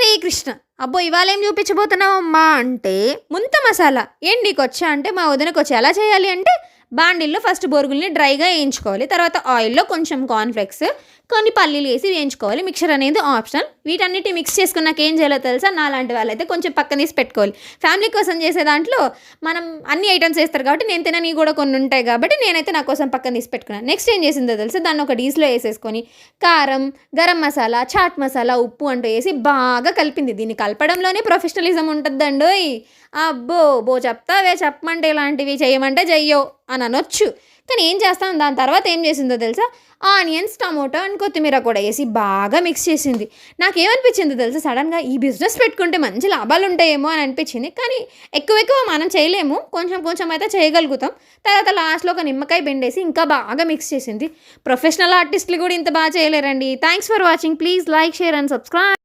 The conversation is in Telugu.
హరే కృష్ణ. అబ్బో! ఇవాళేం చూపించబోతున్నావమ్మా అంటే, ముంత మసాలా. ఏంటి నీకొచ్చా అంటే, మా వదినకొచ్చు. ఎలా చేయాలి అంటే, బాండిల్లో ఫస్ట్ బొరుగుల్ని డ్రైగా ఏయించుకోవాలి. తర్వాత ఆయిల్‌లో కొంచెం కార్న్‌ఫ్లెక్స్, కొన్ని పల్లీలు ఏసి వేయించుకోవాలి. మిక్చర్ అనేది ఆప్షనల్. వీటన్నిటి మిక్స్ చేసుకున్నాక ఏం చేయాలో తెలుసా? నాలాంటి వాళ్ళైతే కొంచెం పక్కన తీసి పెట్టుకోవాలి. ఫ్యామిలీ కోసం చేసే దాంట్లో మనం అన్ని ఐటెమ్స్ ఏస్తారు కాబట్టి, నేను తిననివి కూడా కొన్ని ఉంటాయి కాబట్టి, నేనైతే నా కోసం పక్కన తీసి పెట్టుకున్నాను. నెక్స్ట్ ఏం చేసిందో తెలుసా? దాన్ని ఒక డీస్‌లో ఏసేసుకొని, కారం, గరం మసాలా, చాట్ మసాలా, ఉప్పు అంటూ ఏసి బాగా కలిపింది. దీన్ని కలపడంలోనే ప్రొఫెషనలిజం ఉంటద్దండోయ్! అబ్బో! చెప్తావే చెప్పమంటే ఇలాంటివి, చేయమంటే చెయ్యవు అని అనొచ్చు. కానీ ఏం చేస్తాం, దాని తర్వాత ఏం చేసిందో తెలుసా? ఆనియన్స్, టమోటా అండ్ కొత్తిమీర కూడా ఏసి బాగా మిక్స్ చేసింది. నాకేమనిపించిందో తెలుసా? సడన్‌గా ఈ బిజినెస్ పెట్టుకుంటే మంచి లాభాలుంటాయేమో అని అనిపించింది. కానీ ఎక్కువ మనం చేయలేము. కొంచెం కొంచెం అయితే చేయగలుగుతాం. తర్వాత లాస్ట్‌లో ఒక నిమ్మకాయ పిండేసి ఇంకా బాగా మిక్స్ చేసింది. ప్రొఫెషనల్ ఆర్టిస్టులు కూడా ఇంత బాగా చేయలేరండి. Thanks for watching. Please like, share and subscribe.